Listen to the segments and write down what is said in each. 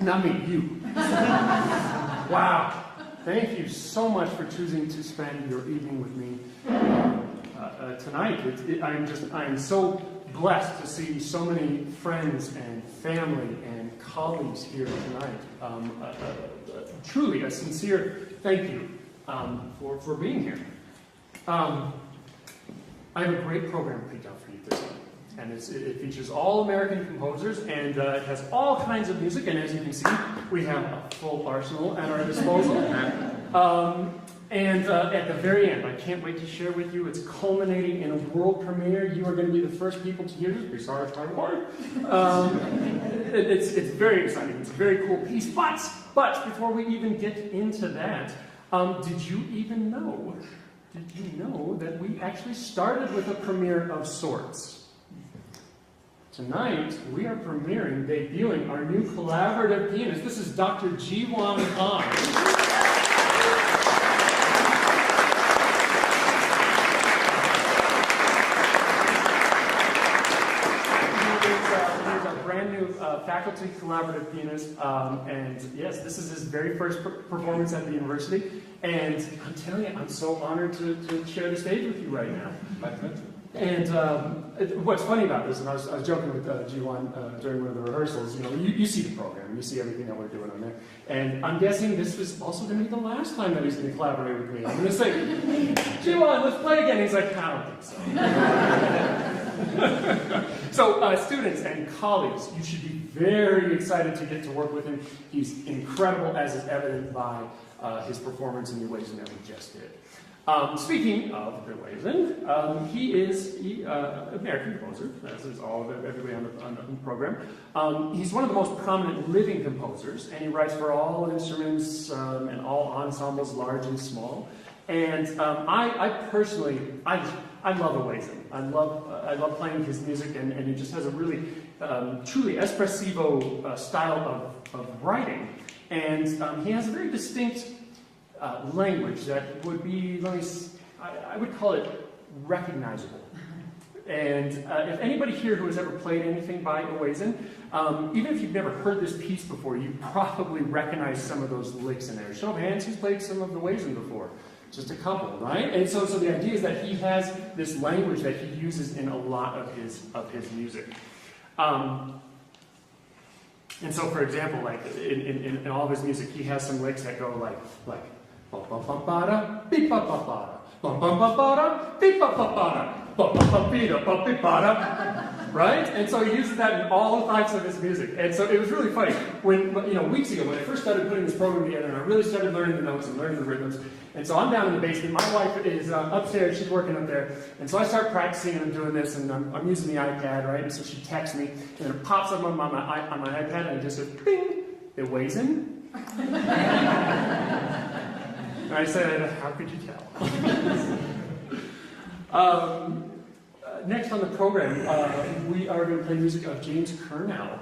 Not me, you. Wow. Thank you so much for choosing to spend your evening with me tonight. I am so blessed to see so many friends and family and colleagues here tonight. Truly a sincere thank you for being here. I have a great program picked out for you this evening. And it features all American composers, and it has all kinds of music, and as you can see, we have a full arsenal at our disposal. And at the very end, I can't wait to share with you, it's culminating in a world premiere. You are going to be the first people to hear this, besides my wife. It's very exciting. It's a very cool piece. But before we even get into that, did you know that we actually started with a premiere of sorts? Tonight, we are debuting our new collaborative pianist. This is Dr. Jiwon Han. He's a brand new faculty collaborative pianist, and yes, this is his very first performance at the university. And I'm telling you, I'm so honored to share the stage with you right now. My pleasure. And what's funny about this, and I was joking with Jiwon during one of the rehearsals, you see the program, you see everything that we're doing on there, and I'm guessing this was also going to be the last time that he's going to collaborate with me. I'm going to say, Jiwon, let's play again. He's like, I don't think so. So students and colleagues, you should be very excited to get to work with him. He's incredible, as is evident by his performance in the Ewazen that we just did. Speaking of Ewazen, he is an American composer, as is everybody on the program. He's one of the most prominent living composers, and he writes for all instruments and all ensembles, large and small. And I personally love Ewazen. I love playing his music, and he just has a really, truly Expressivo style of writing. And he has a very distinct language that would be, I would call it recognizable. And if anybody here who has ever played anything by Ewazen, even if you've never heard this piece before, you probably recognize some of those licks in there. Show of hands, who's played some of Ewazen before? Just a couple, right? And so the idea is that he has this language that he uses in a lot of his music. And so, for example, like in all of his music, he has some licks that go like bum bum bum bada, beep bum bum bada, bum bum bum bada, beep bum bum bada, bum bum bum bida, bum beep bada, right? And so he uses that in all types of his music. And so it was really funny when weeks ago when I first started putting this program together, and I really started learning the notes and learning the rhythms. And so I'm down in the basement. My wife is upstairs. She's working up there. And so I start practicing and I'm doing this, and I'm using the iPad, right? And so she texts me, and it pops up on my iPad, and it just says, "Bing, Ewazen." And I said, "How could you tell?" Next on the program, we are going to play music of James Curnow,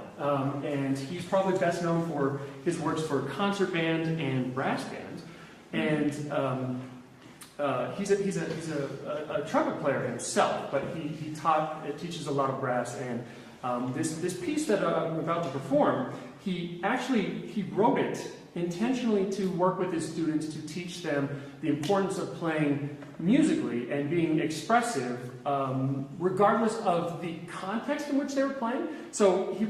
and he's probably best known for his works for concert band and brass band. And he's a trumpet player himself, but he teaches a lot of brass. And this piece that I'm about to perform, he wrote it intentionally to work with his students to teach them the importance of playing musically and being expressive, regardless of the context in which they were playing. So he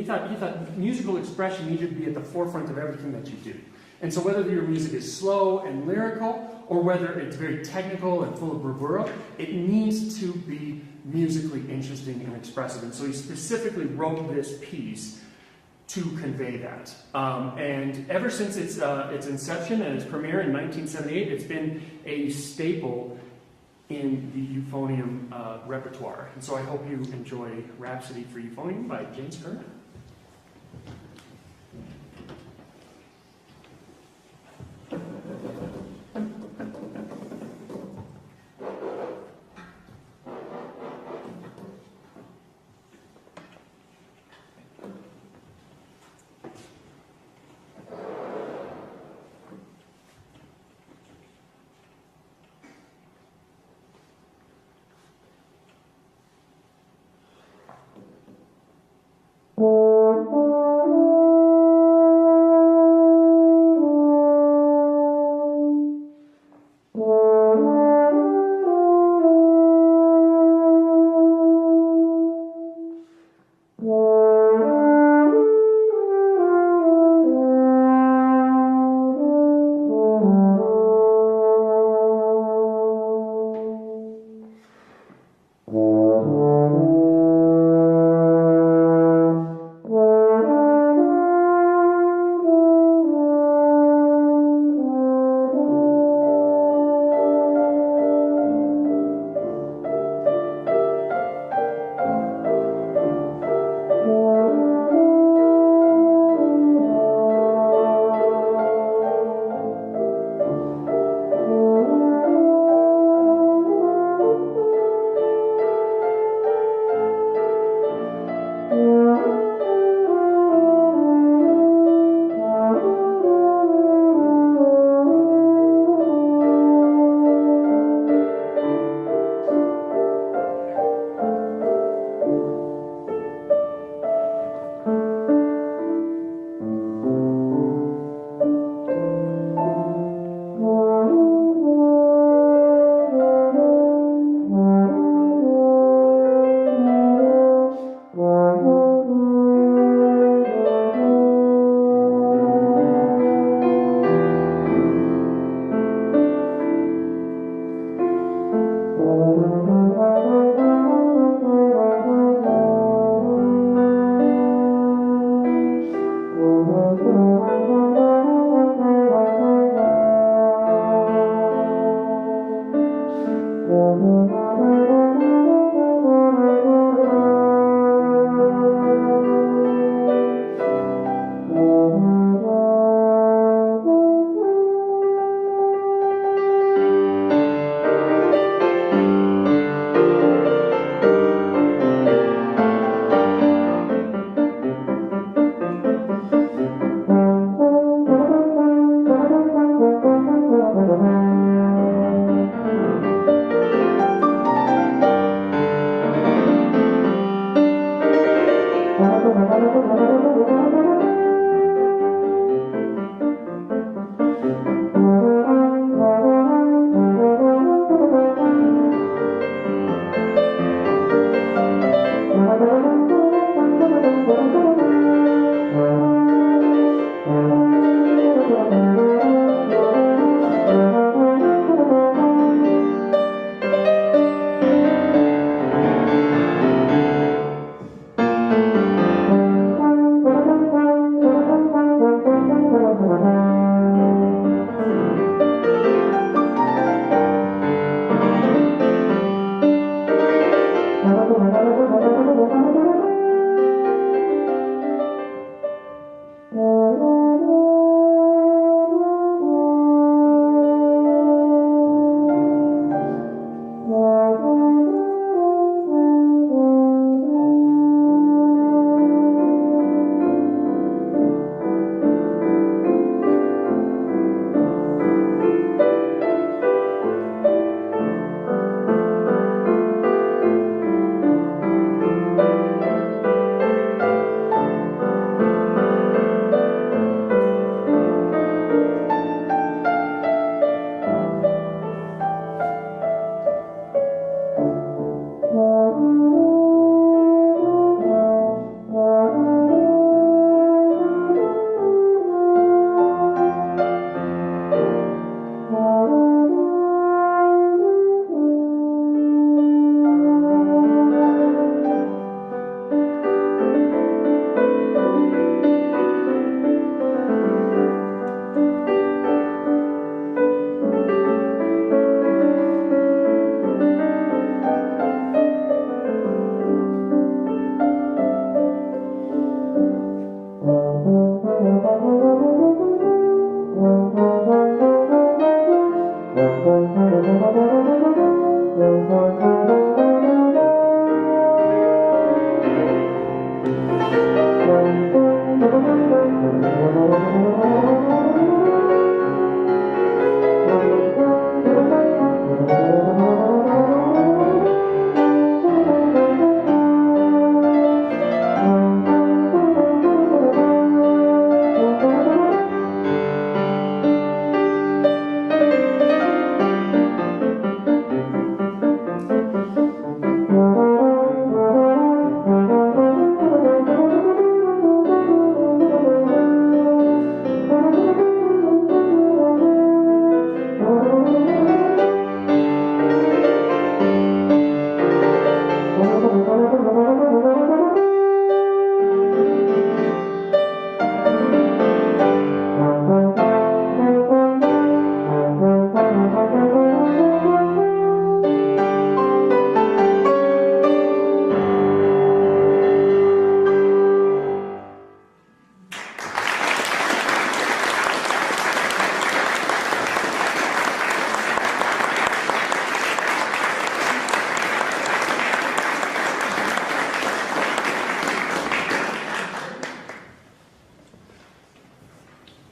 thought musical expression needed to be at the forefront of everything that you do. And so whether your music is slow and lyrical, or whether it's very technical and full of bravura, it needs to be musically interesting and expressive. And so he specifically wrote this piece to convey that. And ever since its inception and its premiere in 1978, it's been a staple in the Euphonium repertoire. And so I hope you enjoy Rhapsody for Euphonium by James Curnow. Thank you.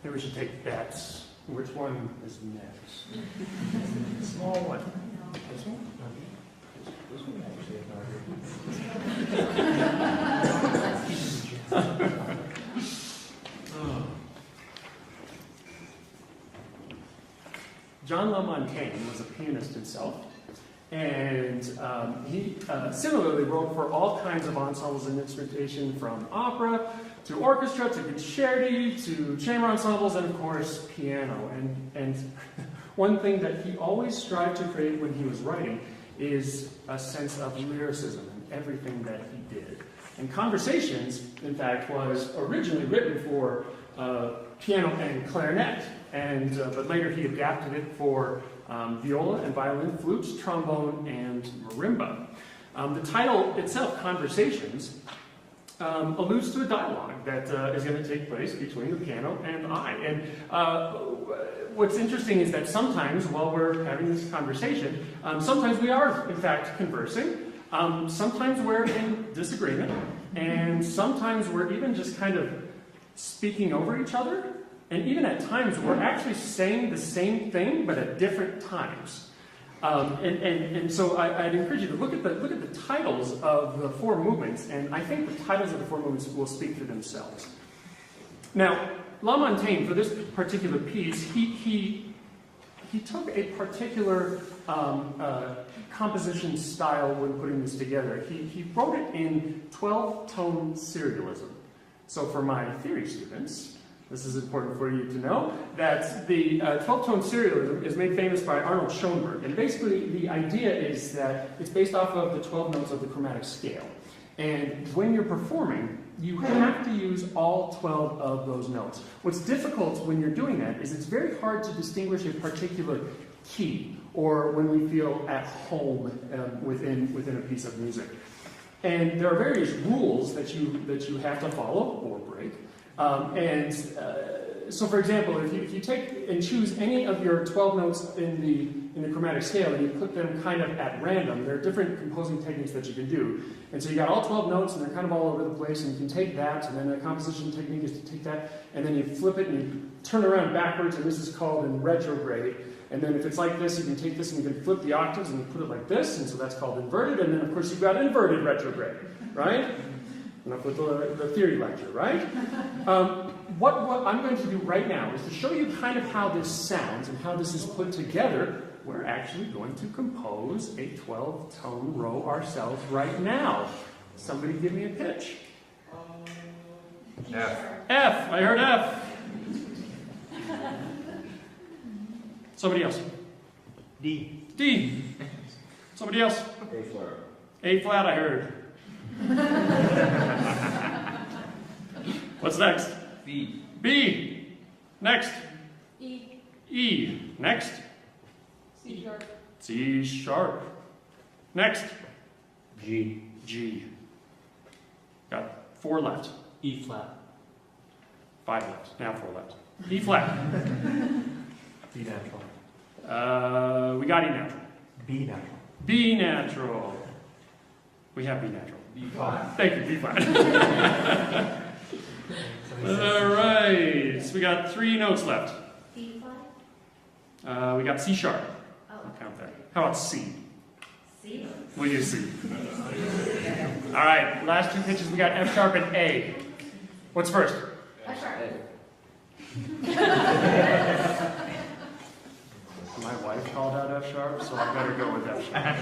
Maybe we should take bets. Which one is next? Small one. This one? This one actually. John Montaine was a pianist himself, and he similarly wrote for all kinds of ensembles and instrumentation, from opera to orchestra to concerti to chamber ensembles, and of course piano. And one thing that he always strived to create when he was writing is a sense of lyricism in everything that he did. And Conversations, in fact, was originally written for piano and clarinet, and but later he adapted it for viola and violin, flutes, trombone, and marimba. The title itself, Conversations, alludes to a dialogue that is going to take place between the piano and I. And what's interesting is that sometimes, while we're having this conversation, sometimes we are, in fact, conversing. Sometimes we're in disagreement. And sometimes we're even just kind of speaking over each other. And even at times, we're actually saying the same thing, but at different times. And so I'd encourage you to look at the titles of the four movements, and I think the titles of the four movements will speak for themselves. Now, Montaine, for this particular piece, he took a particular composition style when putting this together. He wrote it in 12-tone serialism. So for my theory students, this is important for you to know, that the 12-tone serialism is made famous by Arnold Schoenberg. And basically, the idea is that it's based off of the 12 notes of the chromatic scale. And when you're performing, you have to use all 12 of those notes. What's difficult when you're doing that is it's very hard to distinguish a particular key, or when we feel at home within a piece of music. And there are various rules that you have to follow or break. So, for example, if you take and choose any of your 12 notes in the chromatic scale and you put them kind of at random, there are different composing techniques that you can do. And so you got all 12 notes and they're kind of all over the place, and you can take that, and then the composition technique is to take that, and then you flip it and you turn around backwards, and this is called in retrograde. And then if it's like this, you can take this and you can flip the octaves and you put it like this, and so that's called inverted. And then, of course, you've got inverted retrograde, right? Enough with the theory lecture, right? What I'm going to do right now is to show you kind of how this sounds and how this is put together. We're actually going to compose a 12-tone row ourselves right now. Somebody give me a pitch. F. F. I heard F. Somebody else. D. D. Somebody else. A flat. A flat, I heard. What's next? B. B. Next. E. E. Next. C sharp. C sharp. Next. G. G. Got 4 left. E flat. 5 left. Now 4 left. E flat. B natural. We got E natural. B natural. B natural. We have B natural. B flat. Thank you, B flat. All right. So we got 3 notes left. D flat. We got C sharp. Oh. I'll count that. How about C? C. We'll use C. All right. Last 2 pitches. We got F sharp and A. What's first? F sharp. My wife called out F sharp, so I better go with F sharp.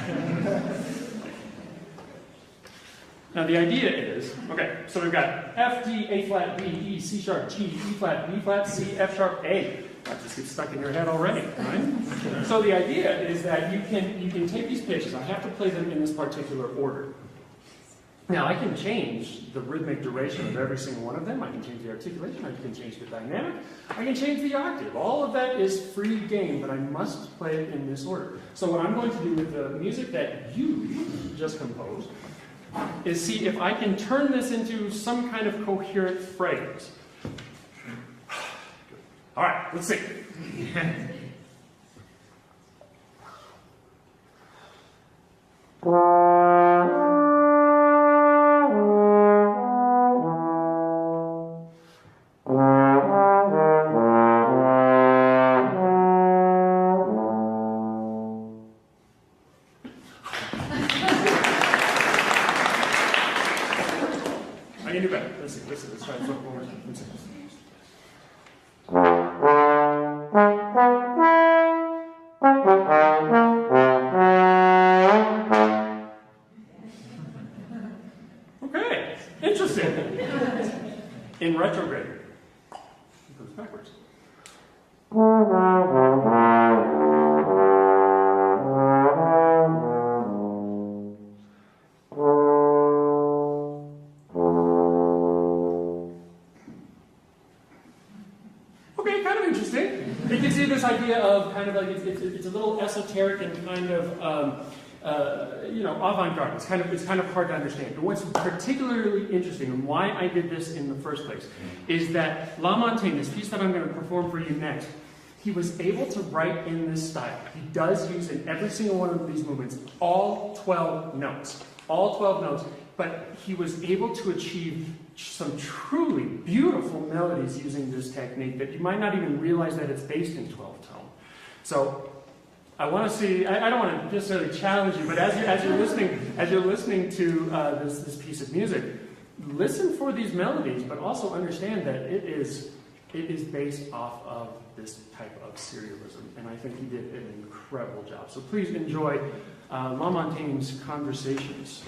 Now the idea is, okay, so we've got F, D, A flat, B, E, C sharp, G, E flat, B flat, C, F sharp, A. That just gets stuck in your head already, right? So the idea is that you can take these pitches. I have to play them in this particular order. Now I can change the rhythmic duration of every single one of them. I can change the articulation. I can change the dynamic. I can change the octave. All of that is free game, but I must play it in this order. So what I'm going to do with the music that you just composed is see if I can turn this into some kind of coherent phrase. All right, let's see. I can do better. Let's see. Let's try this one more time. Let's see. Okay, interesting. In retrograde, it goes backwards. Okay, kind of interesting. It gives you this idea of kind of like it's a little esoteric and kind of avant-garde. It's kind of hard to understand. But what's particularly interesting and why I did this in the first place is that La Montaine, this piece that I'm going to perform for you next, he was able to write in this style. He does use in every single one of these movements all 12 notes. All 12 notes. But he was able to achieve some truly beautiful melodies using this technique that you might not even realize that it's based in 12 tone. So I want to see, I don't want to necessarily challenge you, but as you're listening to this piece of music, listen for these melodies, but also understand that it is based off of this type of serialism, and I think he did an incredible job. So please enjoy La Montaine's Conversations.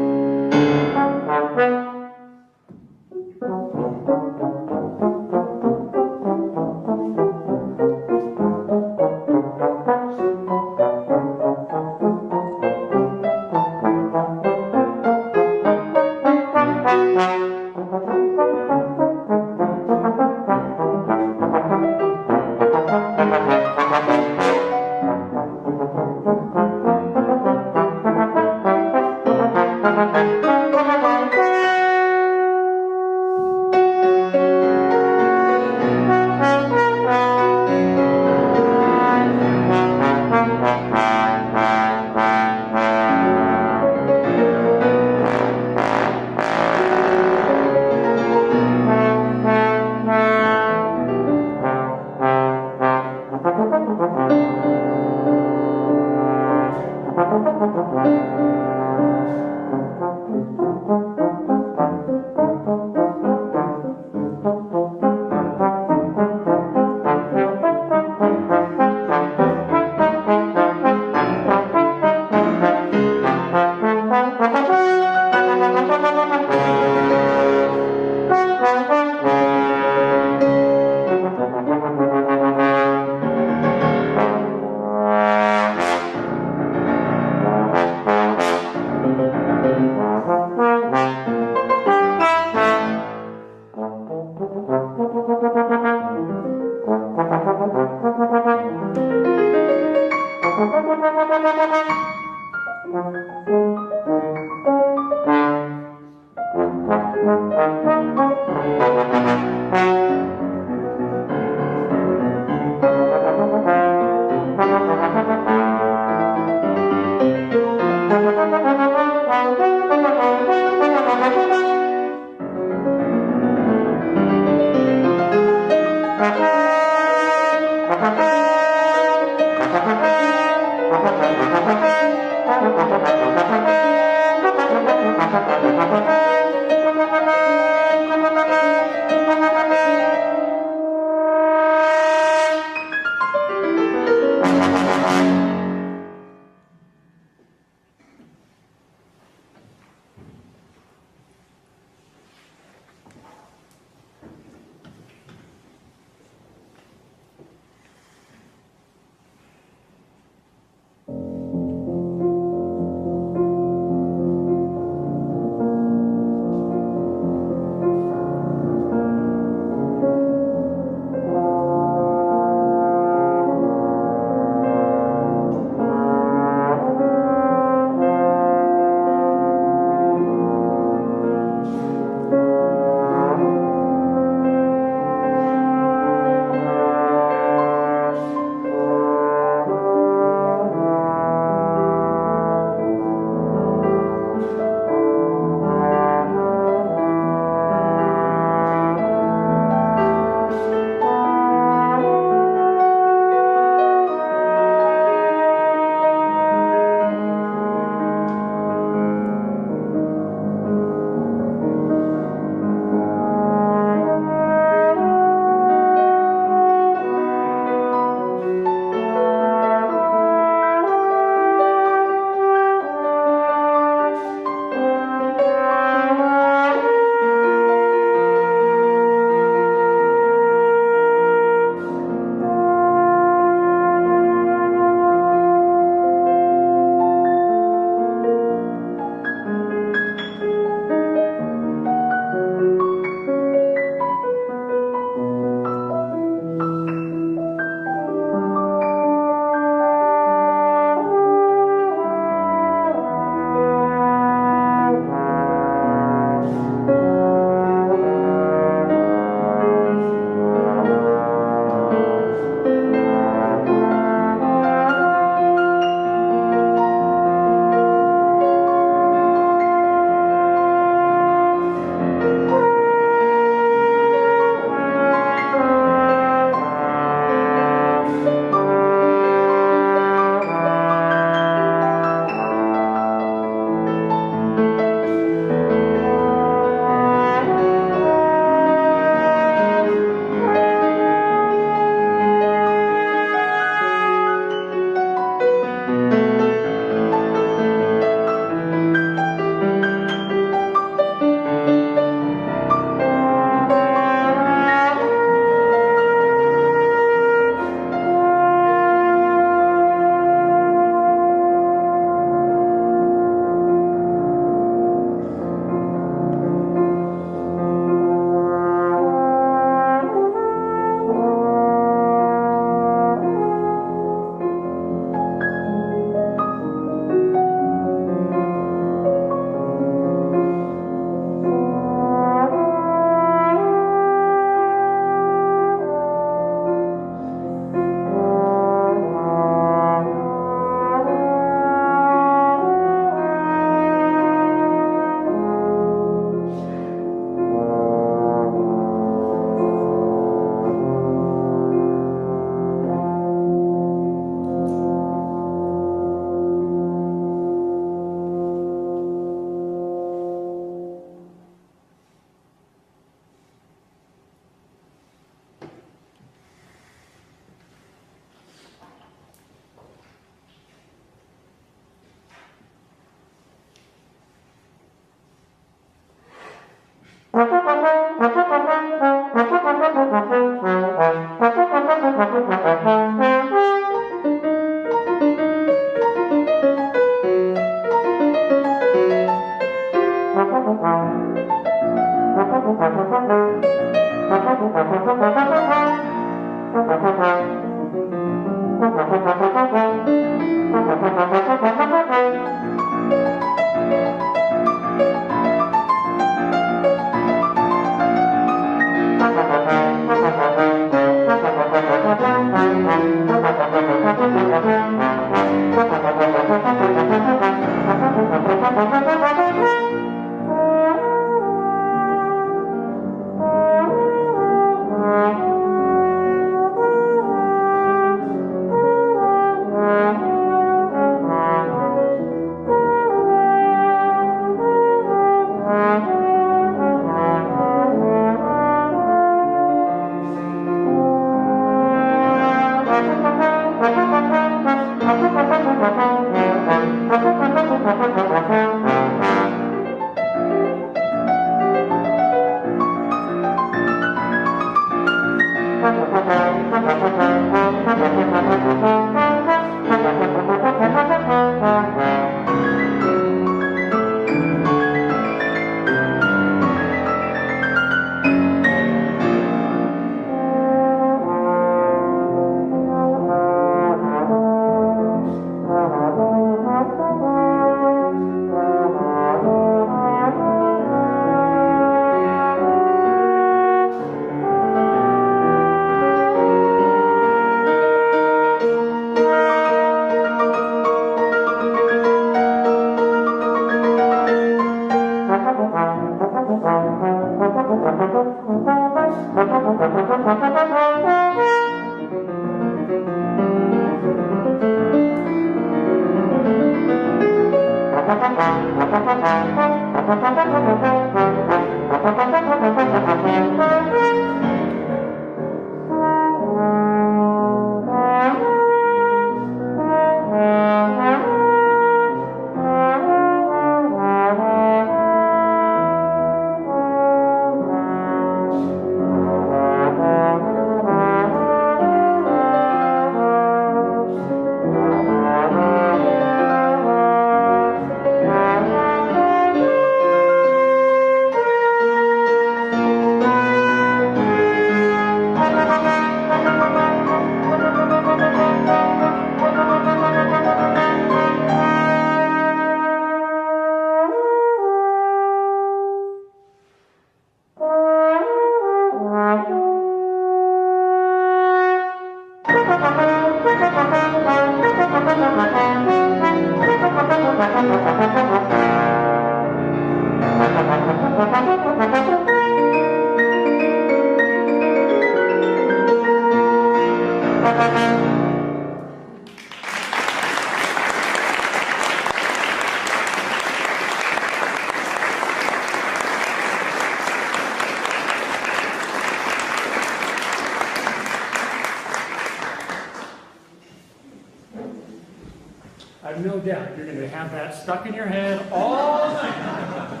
I've no doubt you're going to have that stuck in your head all night,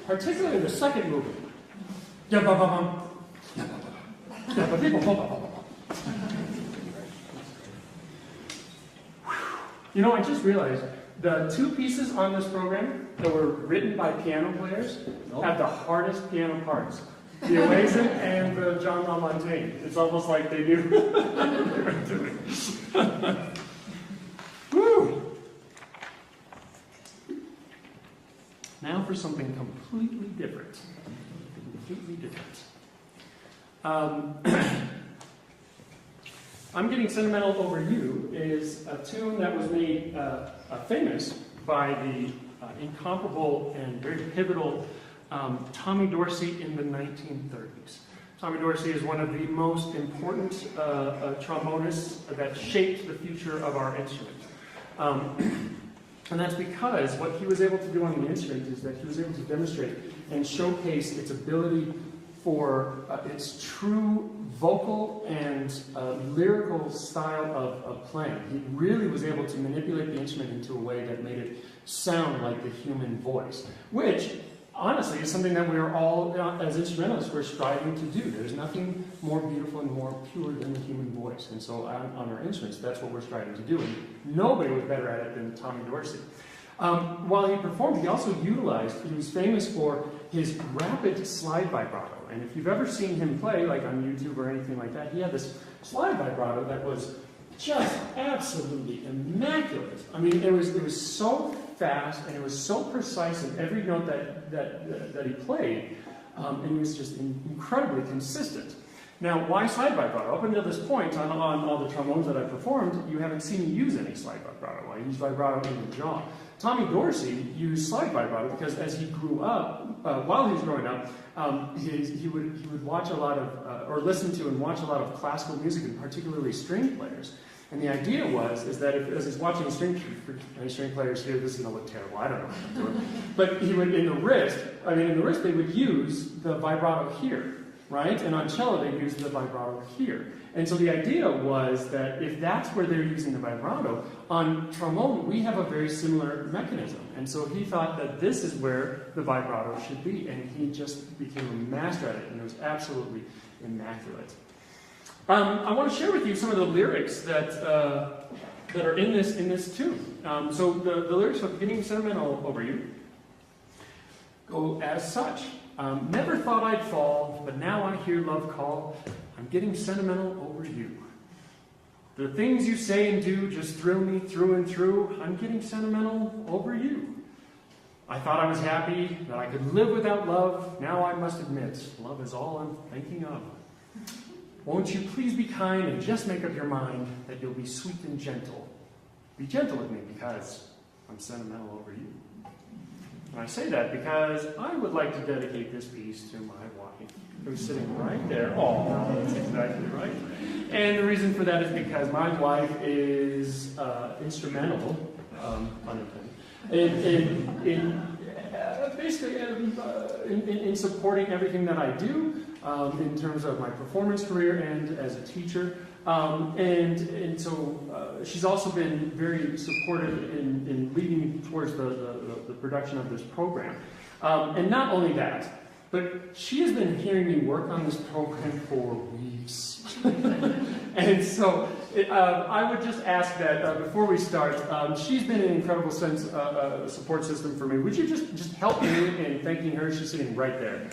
particularly the second movement. You know, I just realized the two pieces on this program that were written by piano players have the hardest piano parts. The Ewazen and the Montaine. It's almost like they knew what they were doing. Woo! Now for something completely different. Completely different. I'm Getting Sentimental Over You is a tune that was made famous by the incomparable and very pivotal Tommy Dorsey in the 1930s. Tommy Dorsey is one of the most important trombonists that shaped the future of our instrument. And that's because what he was able to do on the instrument is that he was able to demonstrate and showcase its ability for its true vocal and lyrical style of playing. He really was able to manipulate the instrument into a way that made it sound like the human voice, which honestly is something that we're all, as instrumentalists, we're striving to do. There's nothing more beautiful and more pure than the human voice. And so on our instruments, that's what we're striving to do. And nobody was better at it than Tommy Dorsey. While he performed, he also utilized, he was famous for his rapid slide vibrato. And if you've ever seen him play, like on YouTube or anything like that, he had this slide vibrato that was just absolutely immaculate. I mean, it was so fast and it was so precise in every note that he played, and he was just incredibly consistent. Now, why slide vibrato? Up until this point, on all the trombones that I performed, you haven't seen me use any slide vibrato. I used vibrato in the jaw. Tommy Dorsey used slide vibrato because as he grew up, while he was growing up, he would watch a lot of, or listen to and watch a lot of classical music, and particularly string players. And the idea is that as he's watching string players here, this is going to look terrible, I don't know how to do it, but he would, in the wrist, they would use the vibrato here, right? And on cello, they use the vibrato here. And so the idea was that if that's where they're using the vibrato, on trombone, we have a very similar mechanism. And so he thought that this is where the vibrato should be, and he just became a master at it, and it was absolutely immaculate. I want to share with you some of the lyrics that are in this tune. So the lyrics of Getting Sentimental Over You go as such. Never thought I'd fall, but now I hear love call. I'm getting sentimental over you. The things you say and do just thrill me through and through. I'm getting sentimental over you. I thought I was happy, that I could live without love. Now I must admit, love is all I'm thinking of. Won't you please be kind and just make up your mind that you'll be sweet and gentle. Be gentle with me because I'm sentimental over you. And I say that because I would like to dedicate this piece to my wife, who's sitting right there. Oh, that's exactly right. And the reason for that is because my wife is instrumental, in supporting everything that I do, in terms of my performance career and as a teacher. And so she's also been very supportive in leading me towards the production of this program. And not only that, but she has been hearing me work on this program for weeks. And so I would just ask that before we start, she's been an incredible support system for me. Would you just help me in thanking her? She's sitting right there.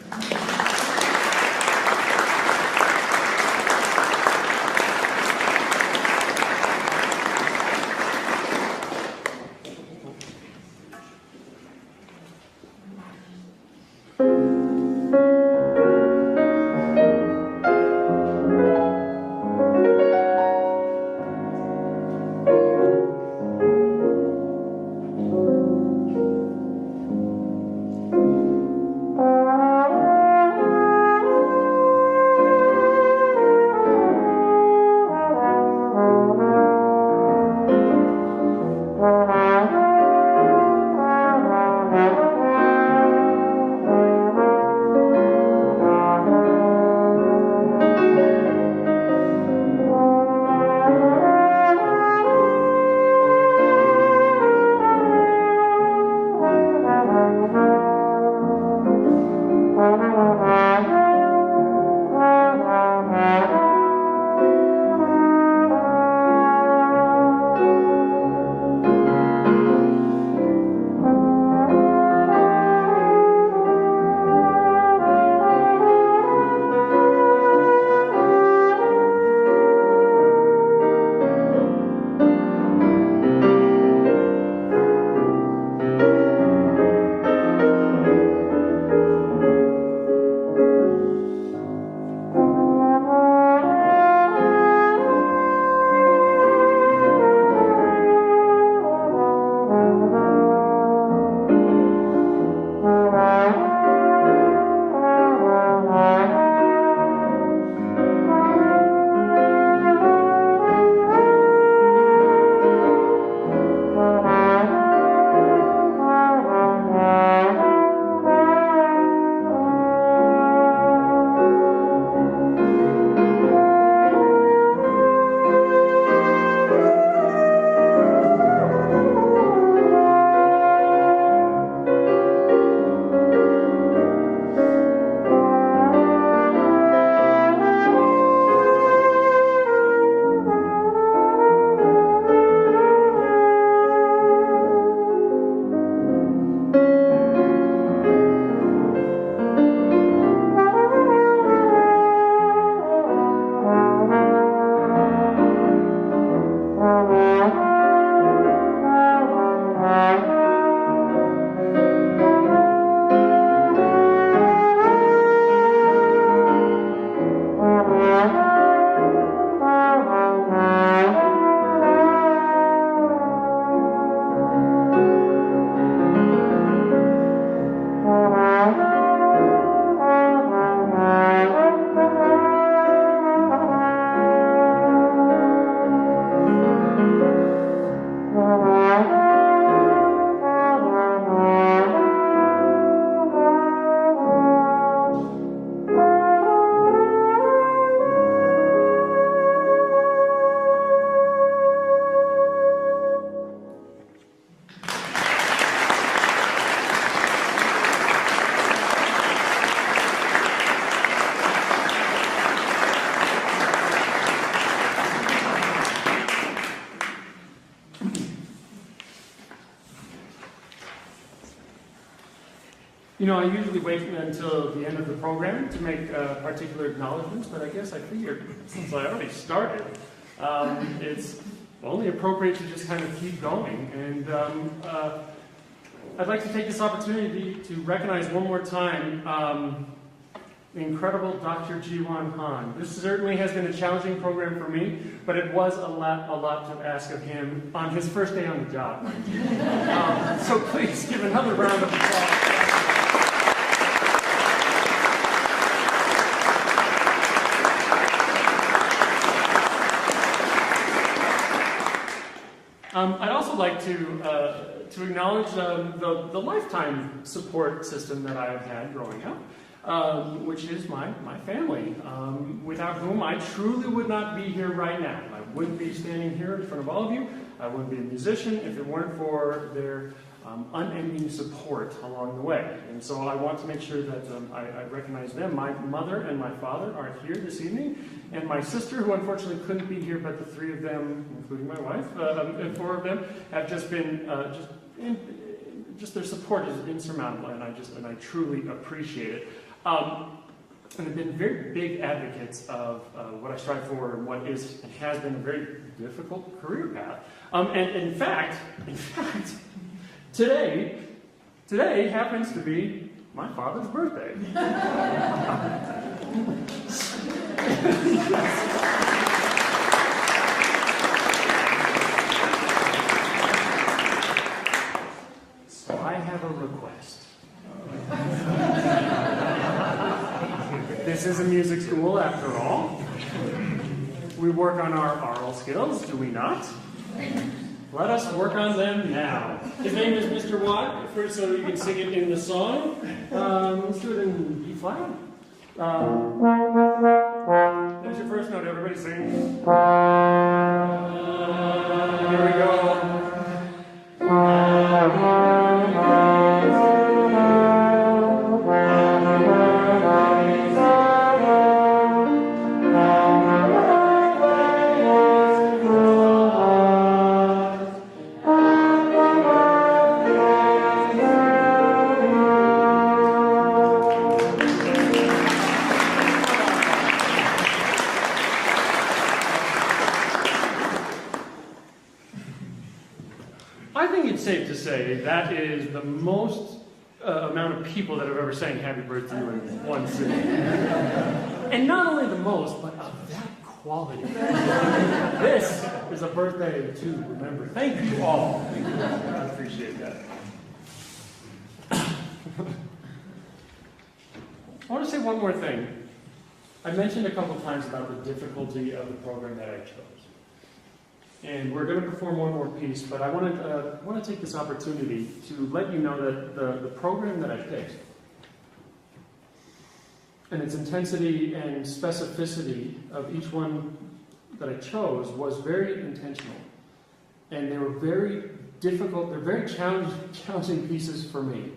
You know, I usually wait until the end of the program to make particular acknowledgments, but I guess I figured since I already started, it's only appropriate to just kind of keep going. And I'd like to take this opportunity to recognize one more time the incredible Dr. Jiwon Han. This certainly has been a challenging program for me, but it was a lot to ask of him on his first day on the job. So please give another round of applause. I'd also like to acknowledge the lifetime support system that I've had growing up, which is my family, without whom I truly would not be here right now. I wouldn't be standing here in front of all of you. I wouldn't be a musician if it weren't for their unending support along the way. And so I want to make sure that I recognize them. My mother and my father are here this evening, and my sister, who unfortunately couldn't be here, but the three of them, including my wife, and four of them, have just been just their support is insurmountable, and I truly appreciate it. And have been very big advocates of what I strive for and what is and has been a very difficult career path. And in fact, today happens to be my father's birthday. So I have a request. This is a music school after all. We work on our oral skills, do we not? Let us work on them now. His name is Mr. Watt, first, so you can sing it in the song. Let's do it in B flat. There's your first note, everybody sing. Here we go. Safe to say that is the most amount of people that have ever sang Happy Birthday to you in one sitting. And not only the most, but of that quality. This is a birthday to remember. Thank you all. Thank you. I appreciate that. I want to say one more thing. I mentioned a couple times about the difficulty of the program that I chose. And we're going to perform one more piece, but I want to take this opportunity to let you know that the program that I picked and its intensity and specificity of each one that I chose was very intentional. And they were very difficult, they're very challenging pieces for me.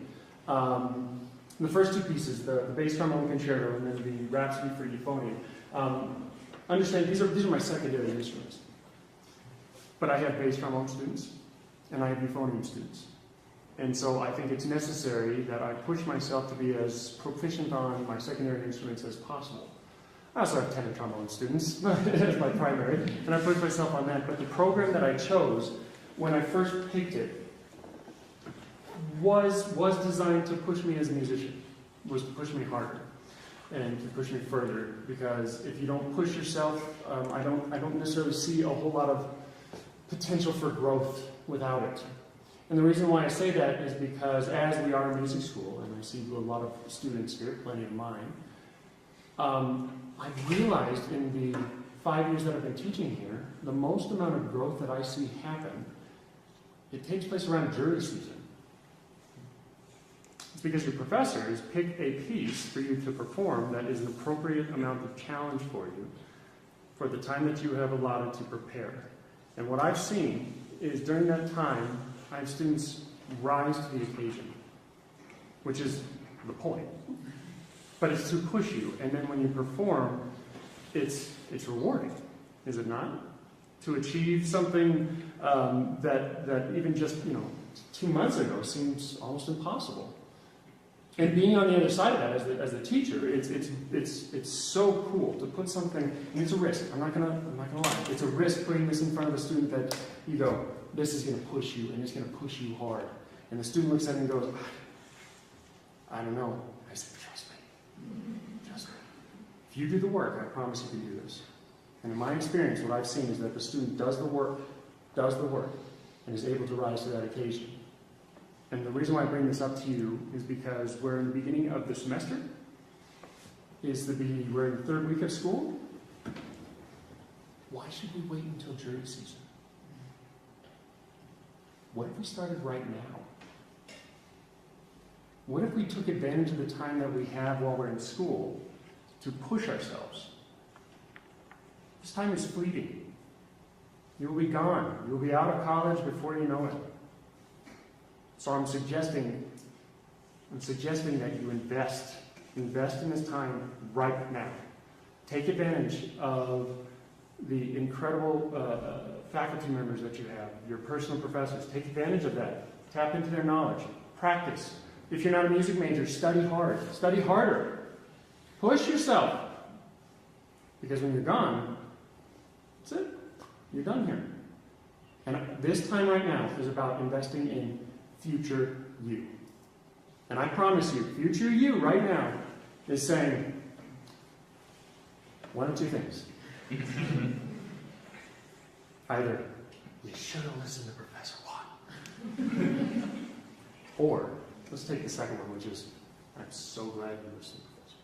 The first two pieces, the bass trombone concerto and then the Rhapsody for Euphonium. Understand, these are my secondary instruments. But I have bass trombone students, and I have euphonium students. And so I think it's necessary that I push myself to be as proficient on my secondary instruments as possible. I also have tenor trombone students as my primary, and I push myself on that. But the program that I chose, when I first picked it, was designed to push me as a musician, was to push me harder and to push me further. Because if you don't push yourself, I don't necessarily see a whole lot of potential for growth without it. And the reason why I say that is because as we are in music school, and I see a lot of students here, plenty of mine, I've realized in the 5 years that I've been teaching here, the most amount of growth that I see happen, it takes place around jury season. It's because your professors pick a piece for you to perform that is an appropriate amount of challenge for you for the time that you have allotted to prepare. And what I've seen is during that time, I have students rise to the occasion, which is the point. But it's to push you, and then when you perform, it's rewarding, is it not? To achieve something that even just 2 months ago seems almost impossible. And being on the other side of that as the teacher, it's so cool to put something, and it's a risk. I'm not gonna lie. It's a risk putting this in front of a student that you go, this is gonna push you, and it's gonna push you hard. And the student looks at it and goes, I don't know. I said, trust me. Trust me. If you do the work, I promise you can do this. And in my experience, what I've seen is that the student does the work, and is able to rise to that occasion. And the reason why I bring this up to you is because we're in the beginning of the semester. We're in the third week of school. Why should we wait until jury season? What if we started right now? What if we took advantage of the time that we have while we're in school to push ourselves? This time is fleeting. You will be gone. You will be out of college before you know it. So I'm suggesting that you invest in this time right now. Take advantage of the incredible faculty members that you have, your personal professors. Take advantage of that. Tap into their knowledge. Practice. If you're not a music major, study hard. Study harder. Push yourself. Because when you're gone, that's it. You're done here. And this time right now is about investing in future you. And I promise you, future you right now is saying one of two things. Either you should have listened to Professor Watt. Or, let's take the second one, which is, I'm so glad you listened to Professor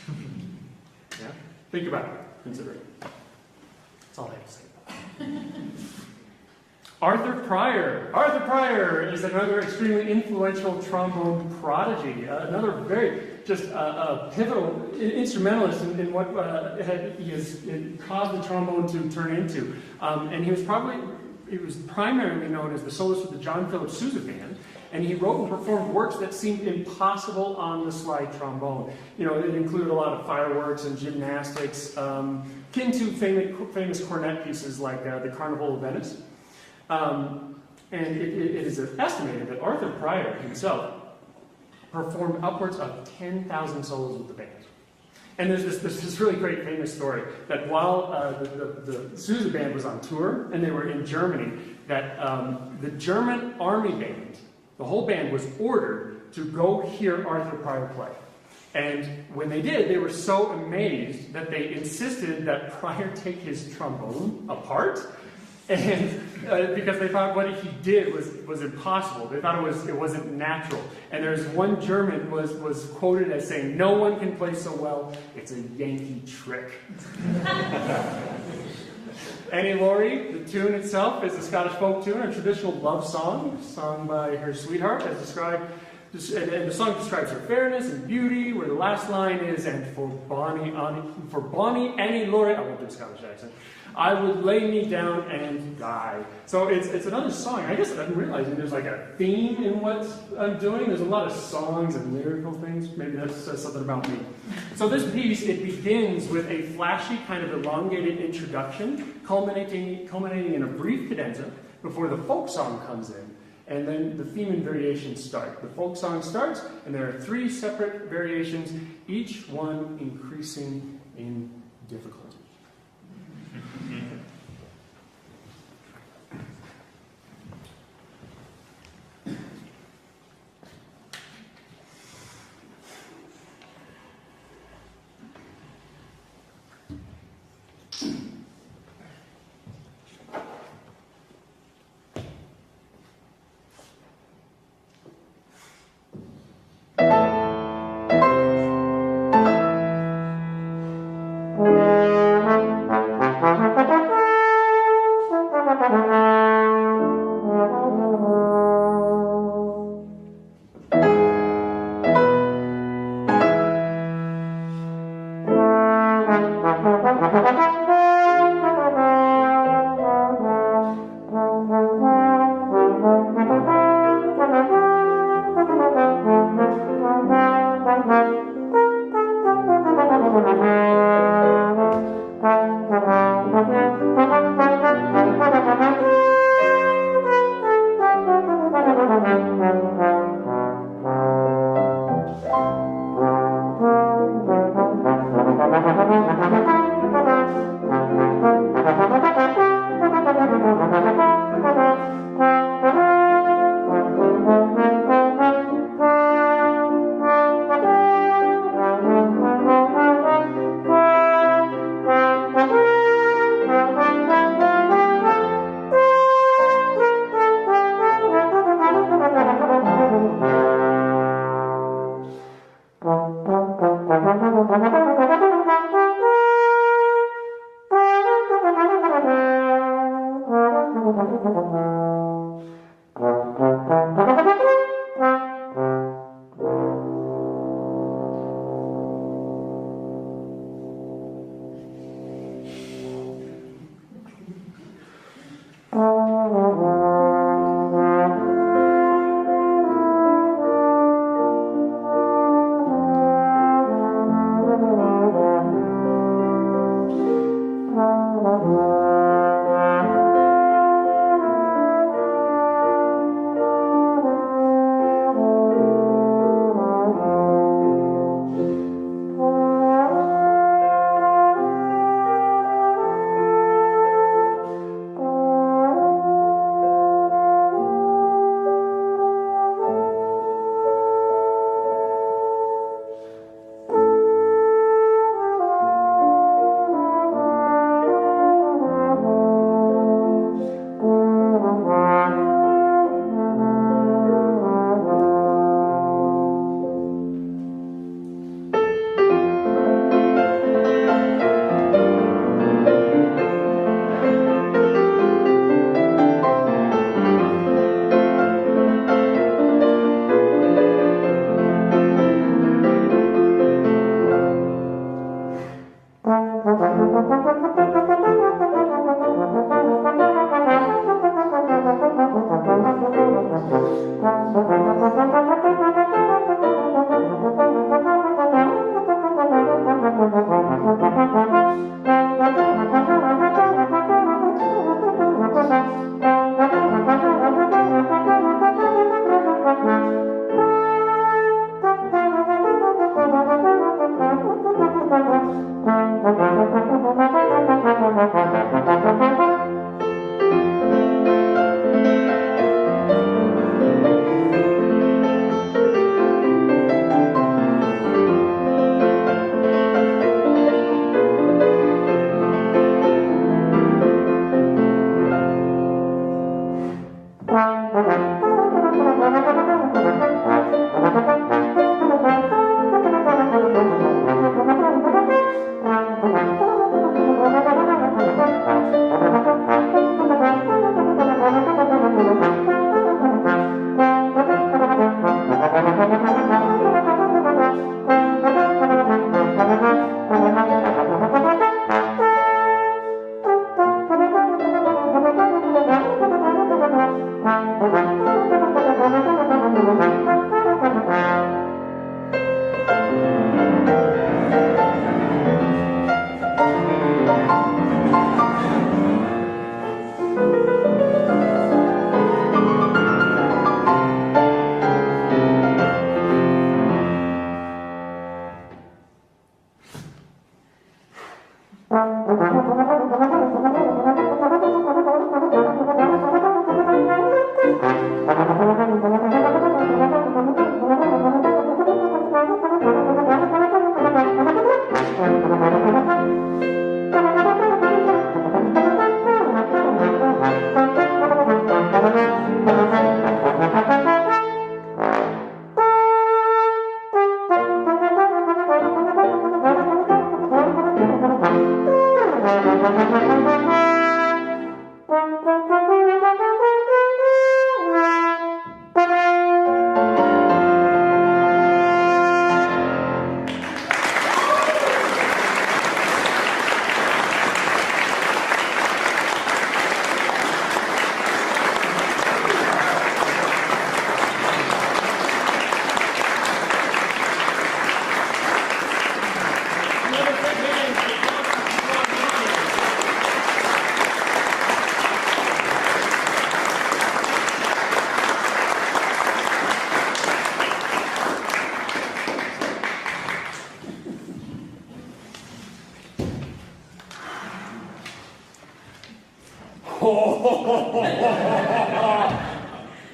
Watt. Yeah? Think about it. Consider it. That's all I have to say. Arthur Pryor. Arthur Pryor is another extremely influential trombone prodigy. Another very pivotal instrumentalist in what he has caused the trombone to turn into. And he was primarily known as the soloist with the John Philip Sousa Band. And he wrote and performed works that seemed impossible on the slide trombone. You know, it included a lot of fireworks and gymnastics, akin to famous cornet pieces like the Carnival of Venice. And it is estimated that Arthur Pryor himself performed upwards of 10,000 solos with the band. And there's this really great famous story that while the Sousa band was on tour and they were in Germany, that the German army band, the whole band was ordered to go hear Arthur Pryor play. And when they did, they were so amazed that they insisted that Pryor take his trombone apart. And because they thought what he did was impossible. They thought it wasn't natural. And there's one German was quoted as saying, "No one can play so well, it's a Yankee trick." Annie Laurie, the tune itself is a Scottish folk tune, a traditional love song sung by her sweetheart, as described. And the song describes her fairness and beauty, where the last line is, "And for Bonnie Annie Laurie," I won't do a Scottish accent, "I would lay me down and die." So it's another song. I guess I'm realizing there's like a theme in what I'm doing. There's a lot of songs and lyrical things. Maybe that says something about me. So this piece, it begins with a flashy, kind of elongated introduction, culminating in a brief cadenza before the folk song comes in. And then the theme and variations start. The folk song starts, and there are 3 separate variations, each one increasing in difficulty.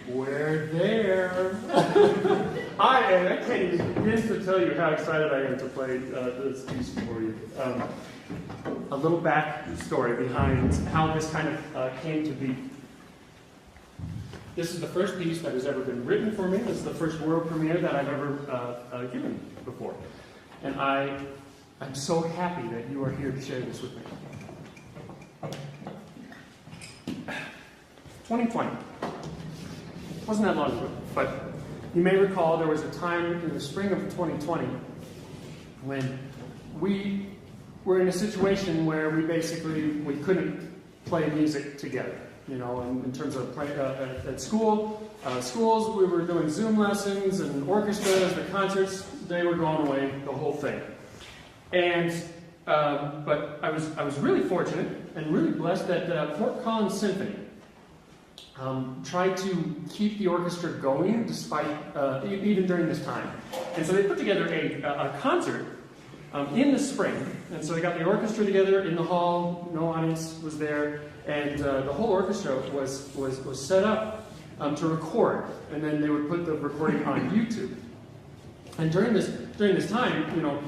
We're there. I can't even begin to tell you how excited I am to play this piece for you. A little back story behind how this kind of came to be. This is the first piece that has ever been written for me. This is the first world premiere that I've ever given before. And I'm so happy that you are here to share this with me. 2020. Wasn't that long ago, but you may recall there was a time in the spring of 2020 when we were in a situation where we couldn't play music together. You know, in terms of play, at schools, we were doing Zoom lessons and orchestras, the concerts, they were going away, the whole thing. And but I was really fortunate and really blessed that Fort Collins Symphony tried to keep the orchestra going despite even during this time. And so they put together a concert in the spring. And so they got the orchestra together in the hall. No audience was there, and the whole orchestra was set up to record. And then they would put the recording on YouTube. And during this time, you know,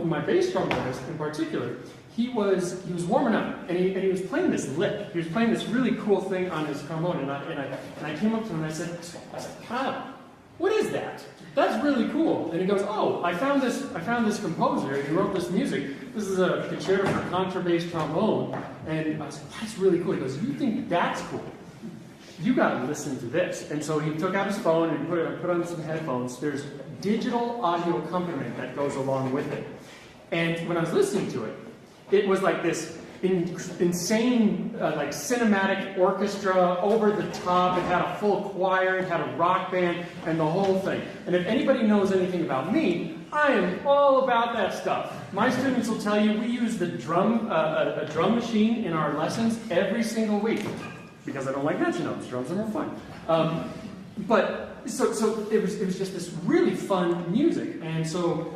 my bass trombonist in particular, he was warming up, and he was playing this lick. He was playing this really cool thing on his trombone, and I came up to him and I said, Kyle, what is that? That's really cool. And he goes, oh, I found this composer, and he wrote this music. This is a concerto for contrabass trombone. And I was like, that's really cool. He goes, you think that's cool? You got to listen to this. And so he took out his phone and put on some headphones. There's digital audio accompaniment that goes along with it. And when I was listening to it, it was like this insane, like cinematic orchestra over the top. It had a full choir, it had a rock band, and the whole thing. And if anybody knows anything about me, I am all about that stuff. My students will tell you we use the drum machine in our lessons every single week because I don't like metronomes. Drums are more fun. But so it was just this really fun music, and so.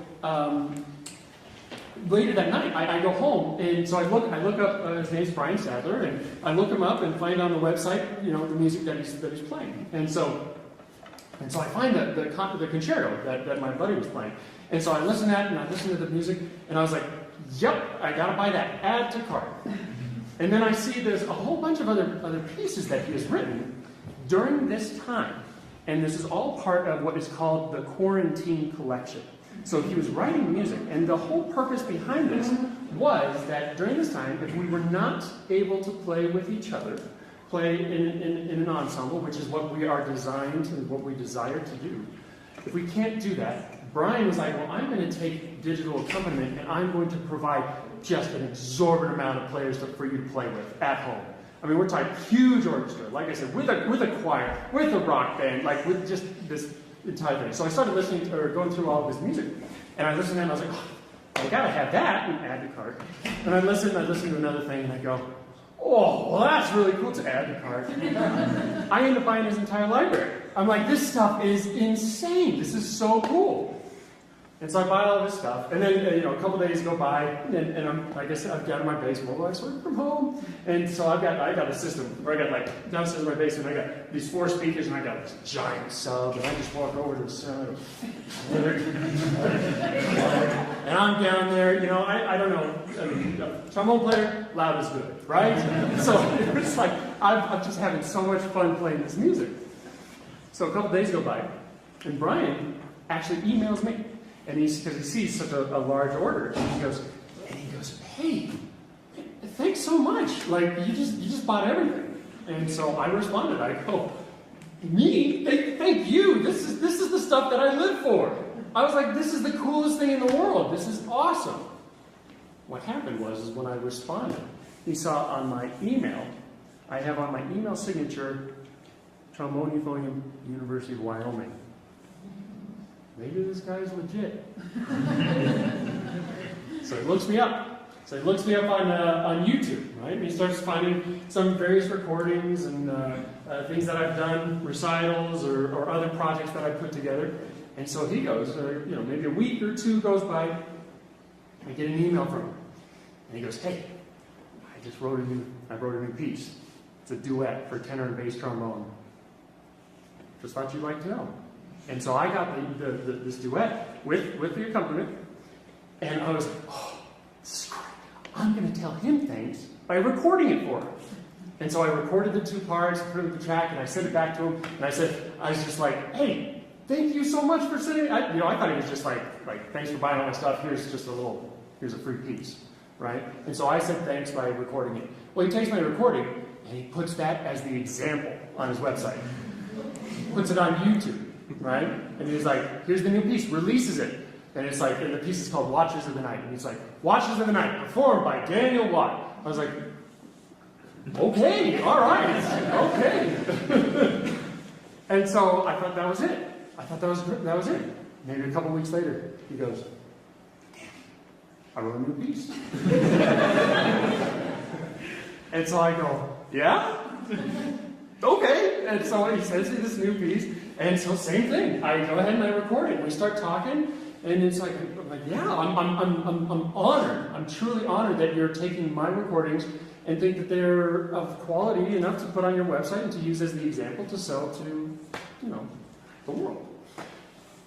Later that night, I go home, and so I look up, his name's Brian Sadler, and I look him up and find on the website, you know, the music that he's playing. And so I find the concerto that my buddy was playing. And so I listen to that, and I listen to the music, and I was like, yep, I gotta buy that, add to cart. And then I see there's a whole bunch of other pieces that he has written during this time. And this is all part of what is called the Quarantine Collection. So he was writing music, and the whole purpose behind this was that during this time, if we were not able to play with each other, play in an ensemble, which is what we are designed and what we desire to do, if we can't do that, Brian was like, well, I'm going to take digital accompaniment, and I'm going to provide just an exorbitant amount of players for you to play with at home. I mean, we're talking huge orchestra, like I said, with a choir, with a rock band, like with just this entire thing. So I started going through all of his music, and I listened to it, and I was like, oh, I gotta have that, and add to cart. And I listened to another thing, and I go, oh, well, that's really cool to add to cart. I end up buying his entire library. I'm like, this stuff is insane. This is so cool. And so I buy all this stuff, and then a couple days go by, and I guess I've got in my basement. Well, I work from home, and so I got a system where I got like downstairs in my basement. I got these 4 speakers, and I got this giant sub, and I just walk over to the side, and I'm down there. I don't know. I mean, trombone player, loud is good, right? So it's like I'm just having so much fun playing this music. So a couple days go by, and Brian actually emails me. And because he sees such a large order, and he goes, hey, thanks so much. Like you just bought everything. And so I responded, I go, me? Thank you. This is the stuff that I live for. I was like, this is the coolest thing in the world. This is awesome. What happened was when I responded, he saw on my email, I have on my email signature, Trombone Euphonium, University of Wyoming. Maybe this guy's legit. So he looks me up. On YouTube, right? And he starts finding some various recordings and things that I've done, recitals or other projects that I put together. And so he goes, maybe a week or 2 goes by, I get an email from him. And he goes, hey, I wrote a new piece. It's a duet for tenor and bass trombone. Just thought you'd like to know. And so I got this duet with the accompaniment, and I was like, oh, this is great. I'm going to tell him thanks by recording it for him. And so I recorded the 2 parts, put it in the track, and I sent it back to him, and I was just like, hey, thank you so much for sending it. I thought it was just like, thanks for buying all my stuff, here's a free piece, right? And so I said thanks by recording it. Well, he takes my recording, and he puts that as the example on his website. Puts it on YouTube. Right? And he's like, here's the new piece, releases it. And it's like, and the piece is called Watches of the Night. And he's like, Watches of the Night, performed by Daniel Watt. I was like, okay, all right, okay. And so I thought that was it. That was it. Maybe a couple weeks later, he goes, damn, I wrote a new piece. And so I go, yeah? Okay. And so he sends me this new piece. And so same thing. I go ahead and I record it. We start talking, and it's like, yeah, I'm honored. I'm truly honored that you're taking my recordings and think that they're of quality enough to put on your website and to use as the example to sell to, the world.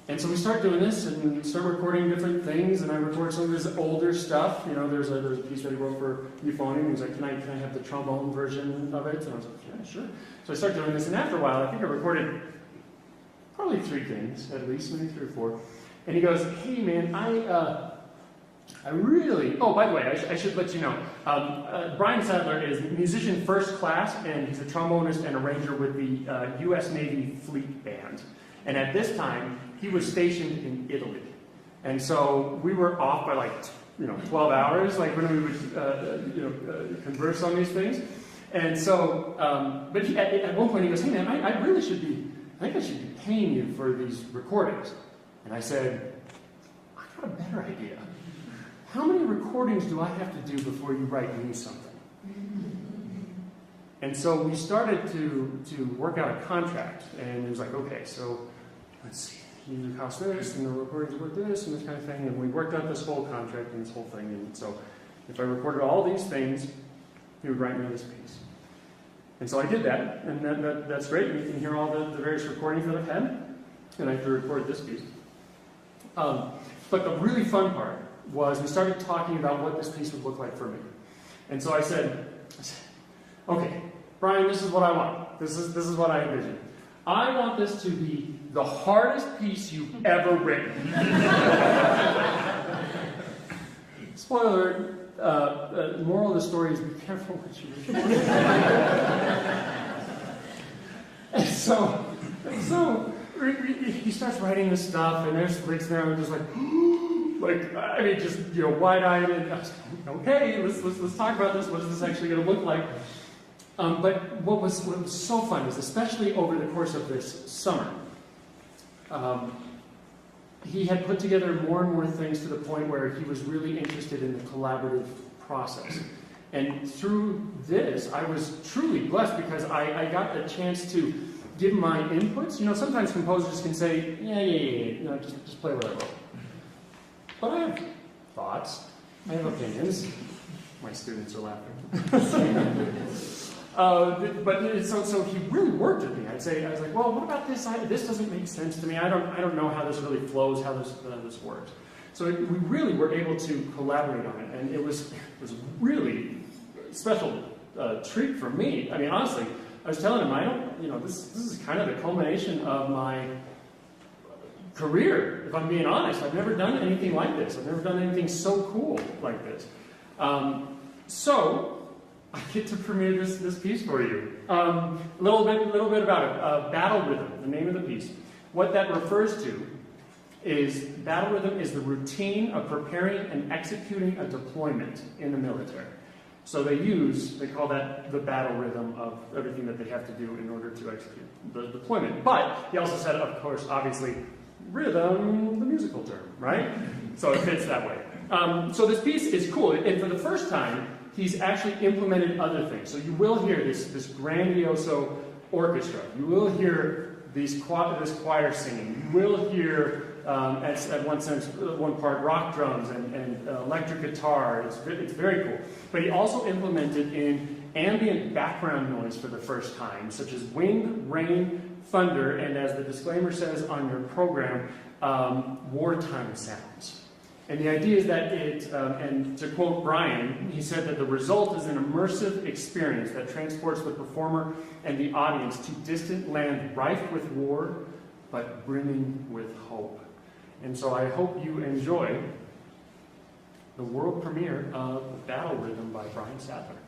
And so we start doing this and start recording different things, and I record some of his older stuff. There's a piece that he wrote for Euphonium. He was like, can I have the trombone version of it? And I was like, yeah, sure. So I start doing this, and after a while, I think I recorded probably 3 things, at least, maybe 3 or 4. And he goes, hey man, I really, oh, by the way, I should let you know, Brian Sadler is musician first class, and he's a trombonist and arranger with the U.S. Navy Fleet Band. And at this time, he was stationed in Italy. And so we were off by 12 hours, when we would, converse on these things. And so, but at one point he goes, hey man, I think I should be paying you for these recordings. And I said, I got a better idea. How many recordings do I have to do before you write me something? And so we started to work out a contract. And it was like, okay, so let's see. You cost this, and the recordings work this, and this kind of thing. And we worked out this whole contract and this whole thing. And so if I recorded all these things, he would write me this piece. And so I did that, and that's great. You can hear all the various recordings that I've had, and I have to record this piece. But the really fun part was we started talking about what this piece would look like for me. And so I said, okay, Brian, this is what I want. This is what I envision. I want this to be the hardest piece you've ever written. Spoiler alert, moral of the story is be careful what you record. And so he starts writing this stuff, and there's licks there, and I'm just wide-eyed, and I was like, okay, let's talk about this. What is this actually going to look like? But what was so fun is, especially over the course of this summer, he had put together more and more things to the point where he was really interested in the collaborative process. And through this, I was truly blessed because I got a chance to give my inputs. Sometimes composers can say, yeah, just play what I wrote. But I have thoughts. I have opinions. My students are laughing. So he really worked at me. I was like, well, what about this? This doesn't make sense to me. I don't know how this really flows, how this works. So we really were able to collaborate on it, and it was a really special treat for me. I mean, honestly, I was telling him, this is kind of the culmination of my career, if I'm being honest. I've never done anything like this. I've never done anything so cool like this. So I get to premiere this piece for you. A little bit about it. Battle rhythm, the name of the piece. What that refers to is battle rhythm is the routine of preparing and executing a deployment in the military. So they call that the battle rhythm of everything that they have to do in order to execute the deployment. But he also said, of course, obviously, rhythm, the musical term, right? So it fits that way. So this piece is cool. And for the first time, he's actually implemented other things. So you will hear this grandiose orchestra. You will hear this choir singing. You will hear, at one part, rock drums and electric guitar. It's very cool. But he also implemented in ambient background noise for the first time, such as wind, rain, thunder, and as the disclaimer says on your program, wartime sounds. And the idea is that and to quote Brian, he said that the result is an immersive experience that transports the performer and the audience to distant land rife with war, but brimming with hope. And so I hope you enjoy the world premiere of Battle Rhythm by Brian Sadler.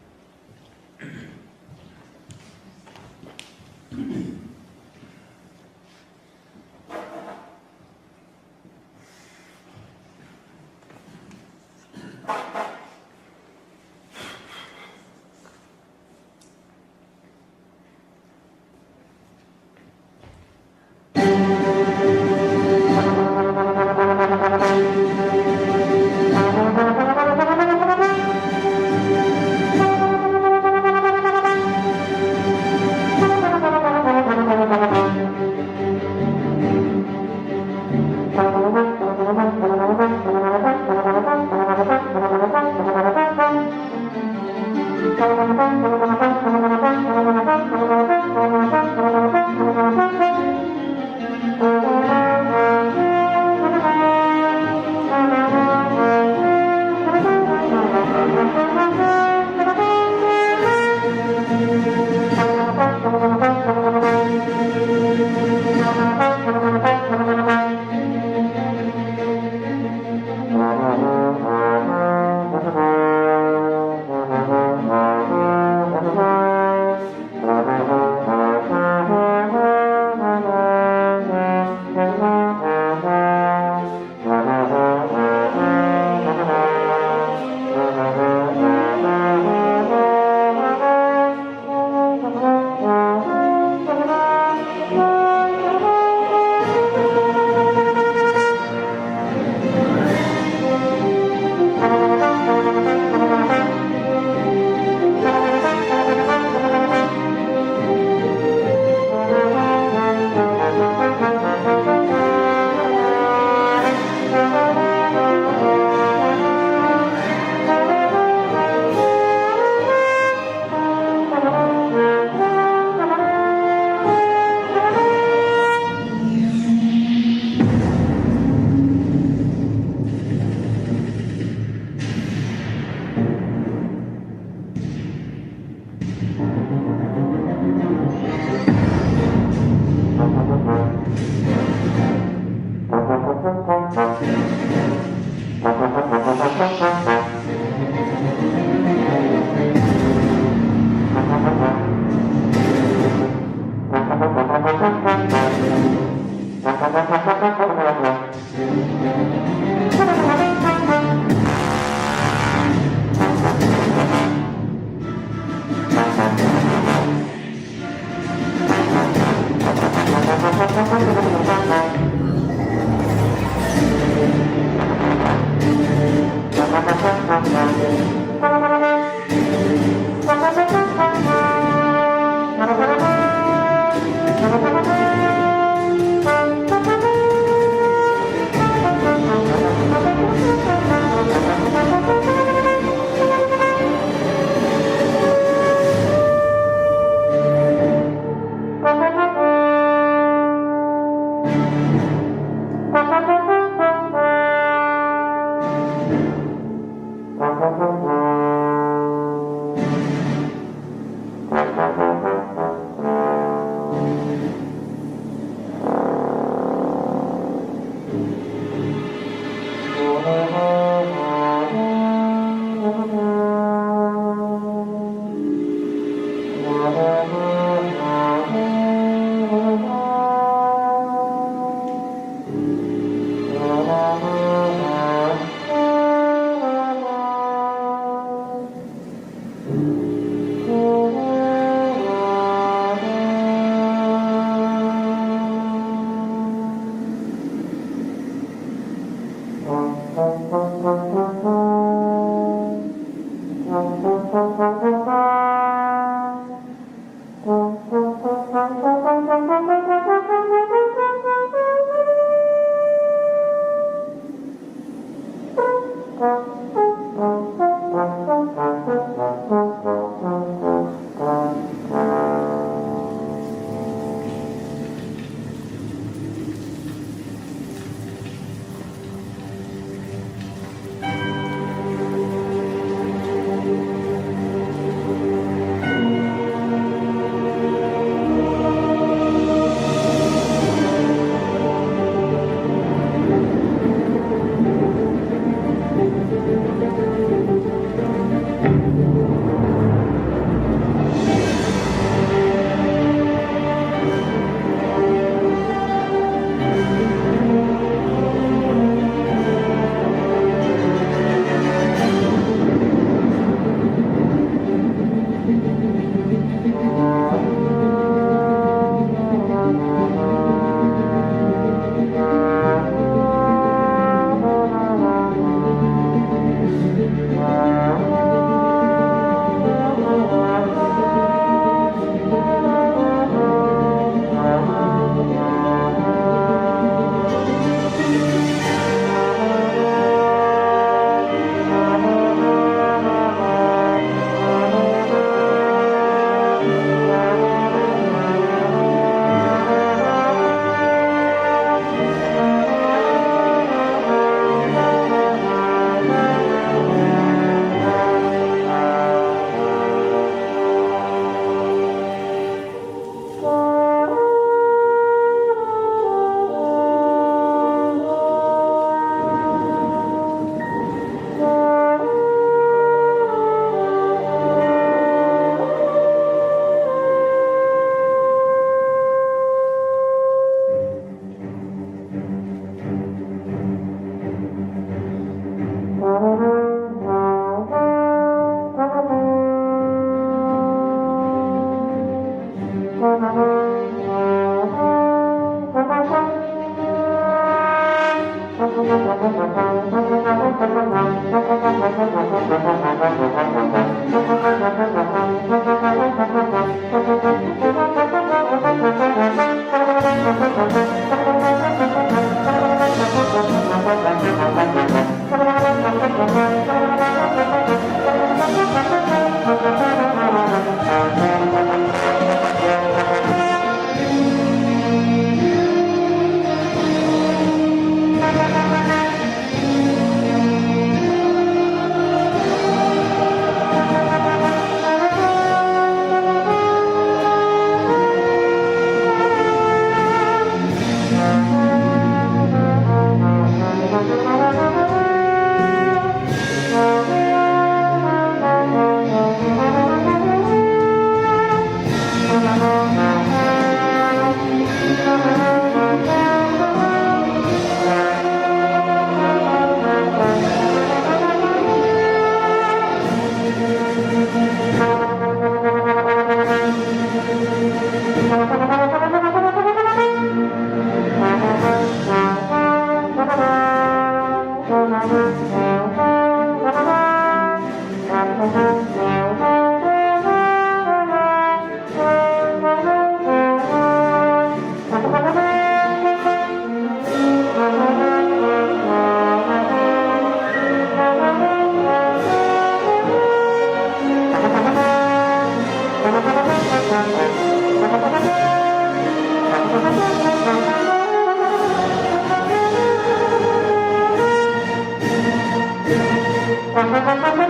Thank you.